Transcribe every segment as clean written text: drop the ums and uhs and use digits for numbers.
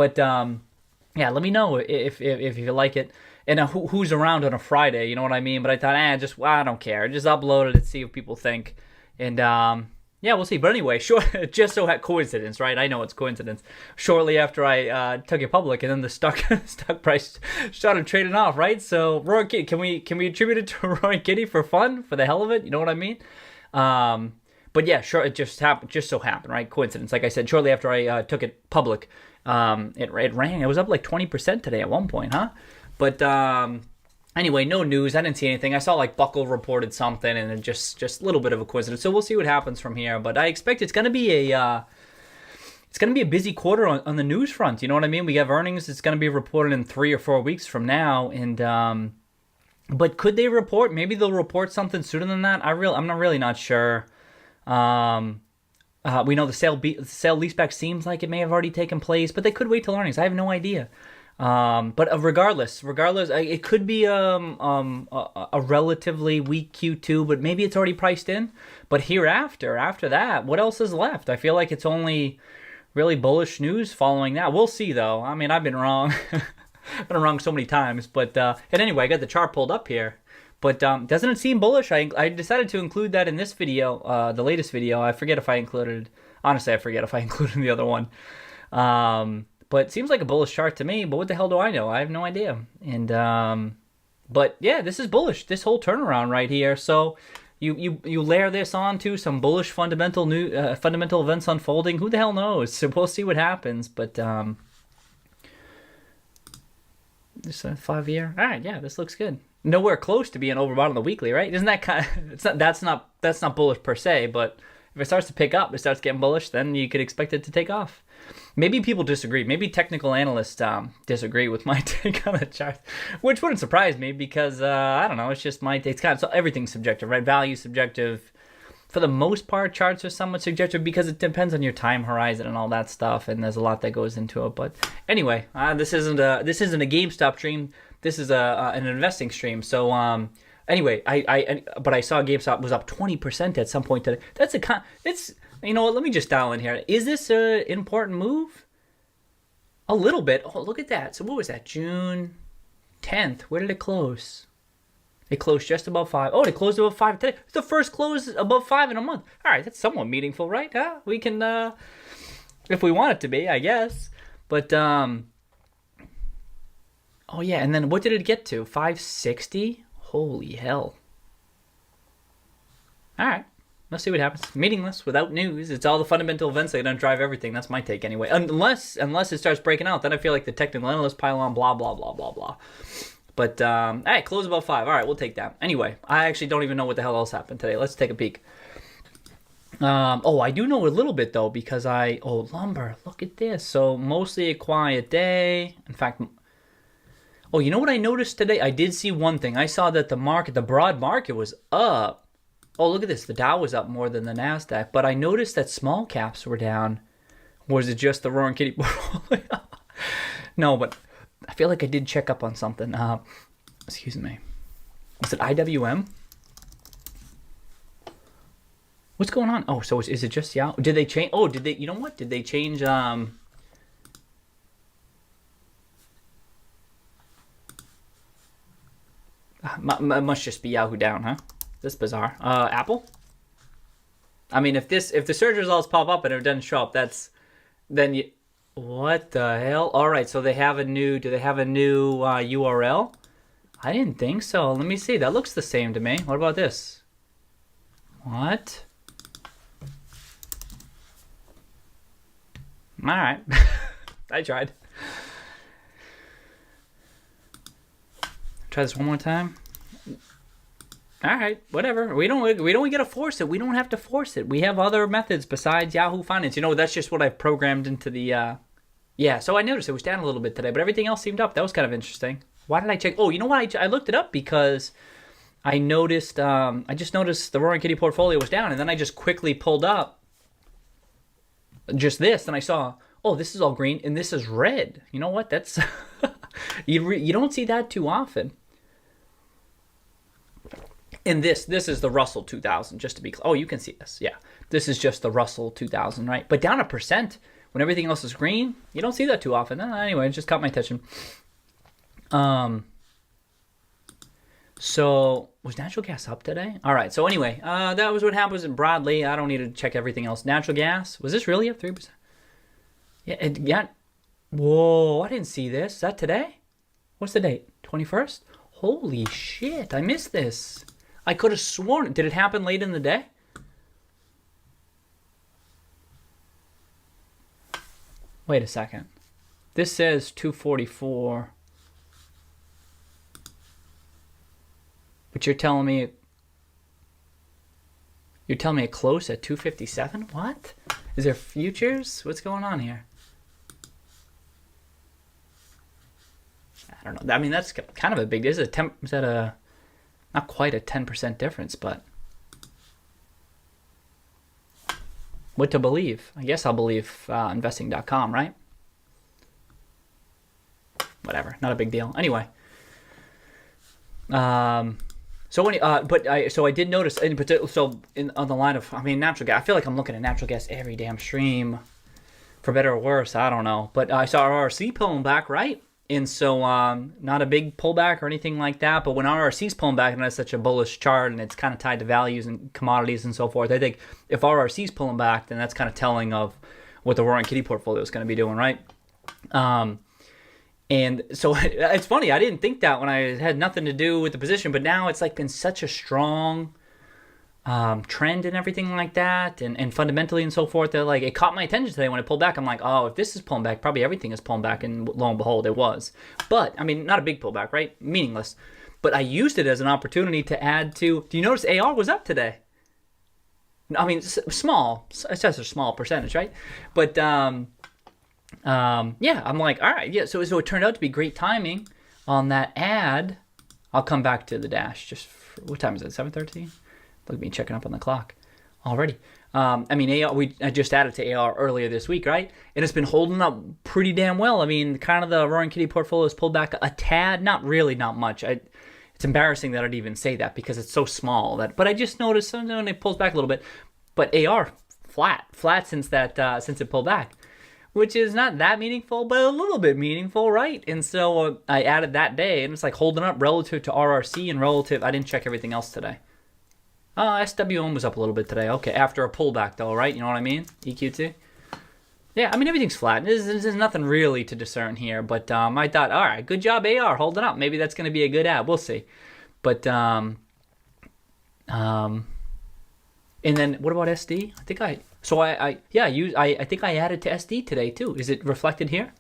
But yeah, let me know if you like it. And who's around on a Friday, you know what I mean? But I thought, I don't care. Just upload it and see what people think. And yeah, we'll see. But anyway, sure, just so had coincidence, right? I know it's coincidence. Shortly after I took it public, and then the stock price started trading off, right? So Roaring Kitty, can we attribute it to Roaring Kitty for fun, for the hell of it? You know what I mean? But yeah, sure, it just happened, just so happened, right? Coincidence. Like I said, shortly after I took it public, it rang. It was up like 20% today at one point, huh? But anyway, no news. I didn't see anything. I saw like Buckle reported something, and it just a little bit of a coincidence. So we'll see what happens from here. But I expect it's gonna be a busy quarter on the news front. You know what I mean? We have earnings. It's gonna be reported in 3 or 4 weeks from now, and but could they report? Maybe they'll report something sooner than that. I'm not sure. We know the sale leaseback seems like it may have already taken place, but they could wait till earnings. I have no idea. But regardless, it could be a relatively weak Q2, but maybe it's already priced in. But after that, what else is left? I feel like it's only really bullish news following that. We'll see, though. I mean, I've been wrong. I've been wrong so many times. But and anyway, I got the chart pulled up here. But doesn't it seem bullish? I decided to include that in this video, the latest video. I forget if I included. Honestly, I forget if I included the other one. But it seems like a bullish chart to me, but what the hell do I know? I have no idea. And but yeah, this is bullish. This whole turnaround right here. So you layer this on to some bullish fundamental events unfolding. Who the hell knows? So we'll see what happens. But this 5-year. All right, yeah, this looks good. Nowhere close to being overbought on the weekly, right? Isn't that kind of? That's not bullish per se, but if it starts to pick up, it starts getting bullish, then you could expect it to take off. Maybe people disagree. Maybe technical analysts disagree with my take on the chart, which wouldn't surprise me because, I don't know, it's just my take. It's kind of, so everything's subjective, right? Value subjective. For the most part, charts are somewhat subjective because it depends on your time horizon and all that stuff, and there's a lot that goes into it. But anyway, this isn't a GameStop stream. This is an investing stream. So anyway, but I saw GameStop was up 20% at some point today. It's. You know what? Let me just dial in here. Is this an important move? A little bit. Oh, look at that. So what was that? June 10th. Where did it close? It closed just above 5. Oh, it closed above 5 today. It's the first close above 5 in a month. All right, that's somewhat meaningful, right? Huh? We can, if we want it to be, I guess. But, oh yeah, and then what did it get to? 560? Holy hell. All right. Let's see what happens. Meaningless, without news. It's all the fundamental events that are going to drive everything. That's my take anyway. Unless it starts breaking out, then I feel like the technical analysts pile on, blah, blah, blah, blah, blah. But, all right, close above 5. All right, we'll take that. Anyway, I actually don't even know what the hell else happened today. Let's take a peek. I do know a little bit, though, because lumber. Look at this. So, mostly a quiet day. In fact, you know what I noticed today? I did see one thing. I saw that the broad market was up. Oh, look at this. The Dow was up more than the NASDAQ. But I noticed that small caps were down. Was it just the Roaring Kitty portfolio? No, but I feel like I did check up on something. Excuse me. Was it IWM? What's going on? Oh, so is it just Yahoo? Did they change? Oh, did they? You know what? Did they change? It must just be Yahoo down, huh? This bizarre. Apple? I mean, if the search results pop up and it doesn't show up, what the hell? All right, so do they have a new URL? I didn't think so. Let me see. That looks the same to me. What about this? What? All right. I tried. Try this one more time. All right, whatever. We don't get to force it. We don't have to force it. We have other methods besides Yahoo Finance. You know, that's just what I've programmed into the. Yeah. So I noticed it was down a little bit today, but everything else seemed up. That was kind of interesting. Why did I check? Oh, you know what? I looked it up because I noticed. I just noticed the Roaring Kitty portfolio was down, and then I just quickly pulled up just this, and I saw. Oh, this is all green, and this is red. You know what? That's you don't see that too often. And this is the Russell 2000, just to be clear. Oh, you can see this. Yeah. This is just the Russell 2000, right? But down 1%. when everything else is green, you don't see that too often. Anyway, it just caught my attention. So was natural gas up today? All right. So anyway, that was what happens in Broadly. I don't need to check everything else. Natural gas, was this really up 3%? Yeah. It got. Whoa! I didn't see this. Is that today? What's the date? 21st? Holy shit! I missed this. I could have sworn. Did it happen late in the day? Wait a second. This says 244. But you're telling me it closed at 257? What? Is there futures? What's going on here? I don't know. I mean, that's kind of a big. Is that a not quite a 10% difference, but what to believe? I guess I'll believe investing.com, right? Whatever, not a big deal. Anyway, so I did notice, on the line of, I mean, natural gas. I feel like I'm looking at natural gas every damn stream, for better or worse. I don't know, but I saw RRC pulling back, right? And so, not a big pullback or anything like that. But when RRC's pulling back, and that's such a bullish chart, and it's kind of tied to values and commodities and so forth, I think if RRC's pulling back, then that's kind of telling of what the Roaring Kitty portfolio is going to be doing, right? And so it's funny. I didn't think that when I had nothing to do with the position, but now it's like been such a strong trend and everything like that, and fundamentally and so forth, that like it caught my attention today when it pulled back. I'm like, oh, if this is pulling back, probably everything is pulling back, and lo and behold, it was. But I mean, not a big pullback, right? Meaningless. But I used it as an opportunity to add to. Do you notice AR was up today? I mean, small. It's just a small percentage, right? But yeah, I'm like, all right, yeah. So it turned out to be great timing on that ad. I'll come back to the dash. Just what time is it? 7:13. Look at me checking up on the clock already. I mean, I just added to AR earlier this week, right? And it's been holding up pretty damn well. I mean, kind of the Roaring Kitty portfolio has pulled back a tad, not much. It's embarrassing that I'd even say that because it's so small. But I just noticed when it pulls back a little bit. But AR flat since it pulled back, which is not that meaningful, but a little bit meaningful, right? And so I added that day, and it's like holding up relative to RRC and relative. I didn't check everything else today. SWM was up a little bit today. Okay, after a pullback though, right? You know what I mean? EQT. Yeah, I mean, everything's flat. There's nothing really to discern here. But I thought, all right, good job, AR, holding up. Maybe that's going to be a good ad. We'll see. But and then what about SD? I think I think I added to SD today too. Is it reflected here?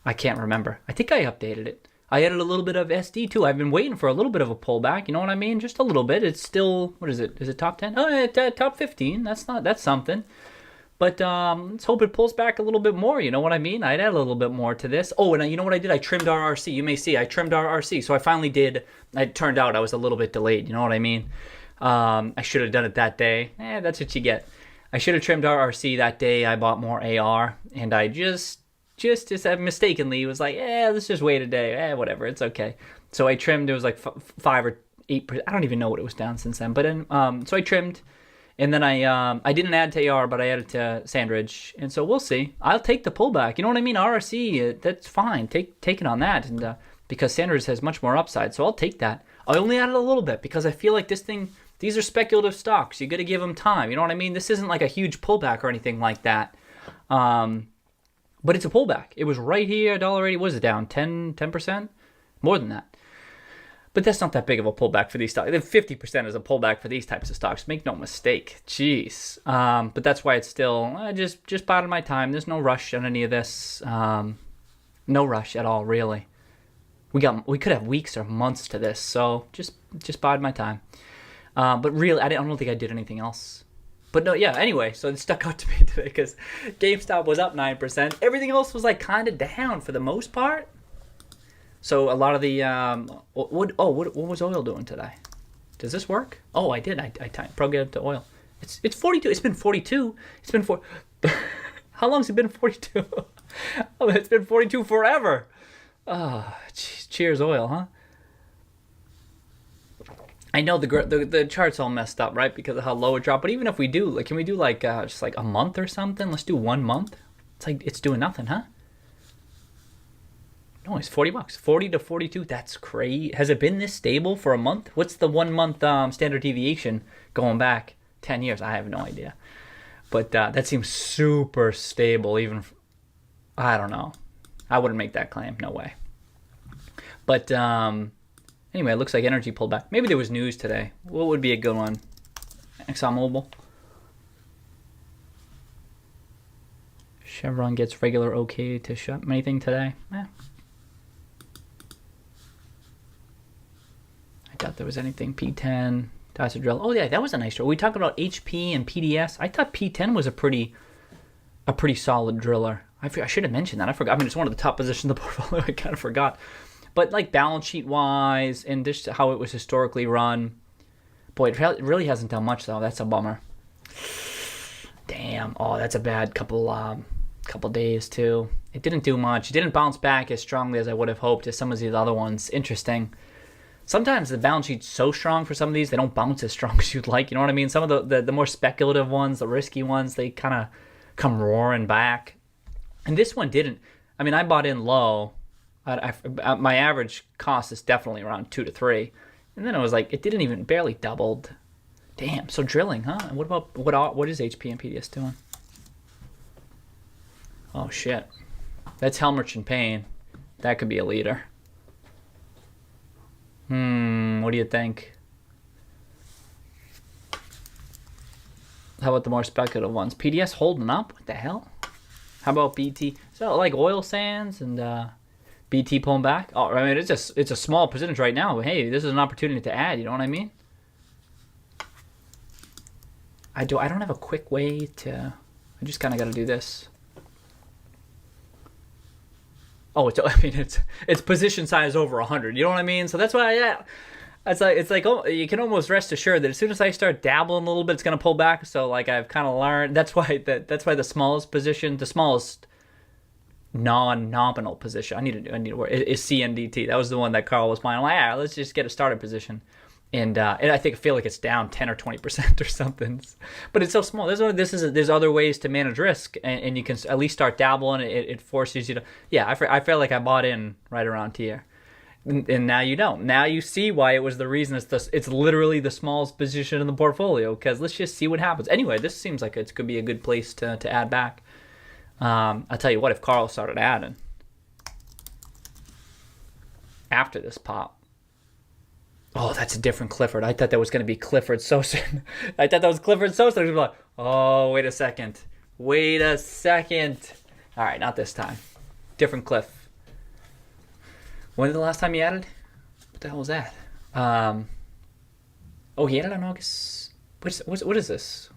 I can't remember. I think I updated it. I added a little bit of SD too. I've been waiting for a little bit of a pullback. You know what I mean? Just a little bit. It's still, what is it? Is it top 10? Oh, top 15. That's something. But let's hope it pulls back a little bit more. You know what I mean? I'd add a little bit more to this. Oh, and you know what I did? I trimmed RRC. You may see I trimmed RRC. So I finally did. It turned out I was a little bit delayed. You know what I mean? I should have done it that day. That's what you get. I should have trimmed RRC that day. I bought more AR, and I just mistakenly was like, let's just wait a day. Whatever, it's okay. So I trimmed. It was like 5 or 8%. I don't even know what it was down since then. But so I trimmed, and then I didn't add to AR, but I added to Sandridge, and so we'll see. I'll take the pullback. You know what I mean? RRC, that's fine. Take it on that, and because Sandridge has much more upside, so I'll take that. I only added a little bit because I feel like these are speculative stocks. You got to give them time. You know what I mean? This isn't like a huge pullback or anything like that. But it's a pullback. It was right here, $1.80. Was it down 10%? More than that. But that's not that big of a pullback for these stocks. 50% is a pullback for these types of stocks. Make no mistake. Jeez. But that's why it's still just biding my time. There's no rush on any of this. No rush at all, really. We could have weeks or months to this. So just bide my time. But really, I don't think I did anything else. But no, yeah, anyway, so it stuck out to me today because GameStop was up 9%. Everything else was like kind of down for the most part. So a lot of the, what was oil doing today? Does this work? Oh, I did. I plugged it to oil. It's 42. It's been 42. It's been how long has it been 42? Oh, it's been 42 forever. Oh, cheers oil, huh? I know the chart's all messed up, right, because of how low it dropped. But even if we do, can we do just like a month or something? Let's do 1 month. It's like it's doing nothing, huh? No, it's $40. 40 to 42. That's crazy. Has it been this stable for a month? What's the 1 month standard deviation going back 10 years? I have no idea. But that seems super stable. Even, I don't know. I wouldn't make that claim. No way. But anyway, it looks like energy pulled back. Maybe there was news today. What would be a good one? ExxonMobil. Chevron gets regular okay to shut. Anything today? I doubt there was anything. P10, Dyson drill. Oh yeah, that was a nice drill. We talked about HP and PDS. I thought P10 was a pretty solid driller. I should have mentioned that. I forgot. I mean, it's one of the top positions in the portfolio. I kind of forgot. But like balance sheet wise and just how it was historically run, boy, it really hasn't done much though. That's a bummer. Damn. Oh, that's a bad couple days too. It didn't do much. It didn't bounce back as strongly as I would have hoped as some of these other ones. Interesting. Sometimes the balance sheet's so strong for some of these, they don't bounce as strong as you'd like. You know what I mean? Some of the more speculative ones, the risky ones, they kind of come roaring back. And this one didn't. I mean, I bought in low. My average cost is definitely around 2 to 3. And then it was like, it didn't even, barely doubled. Damn, so drilling, huh? And what is HP and PDS doing? Oh, shit. That's Helmerich and Payne. That could be a leader. What do you think? How about the more speculative ones? PDS holding up? What the hell? How about BT? So like oil sands and BT pulling back? Oh, I mean, it's a small percentage right now, but hey, this is an opportunity to add. You know what I mean? I don't have a quick way to. I just kind of got to do this. Oh, it's position size over 100. You know what I mean? So that's why, yeah. It's like oh, you can almost rest assured that as soon as I start dabbling a little bit, it's gonna pull back. So like I've kind of learned. That's why the smallest position, the smallest non-nominal position. I need to work is CNDT. That was the one that Carl was buying. I'm like, let's just get a starter position. And I feel like it's down 10 or 20% or something, but it's so small. There's other ways to manage risk, and you can at least start dabbling. It forces you to. Yeah, I feel like I bought in right around here, and now you don't. Now you see why it was the reason. It's literally the smallest position in the portfolio. Because let's just see what happens. Anyway, this seems like it could be a good place to add back. I'll tell you what. If Carl started adding after this pop. Oh, that's a different Clifford. I thought that was going to be Clifford Sosin. I thought that was Clifford Sosin. I was like, oh, wait a second. All right, not this time. Different Cliff. When did the last time he added? What the hell was that? Oh, he added on August. What is this?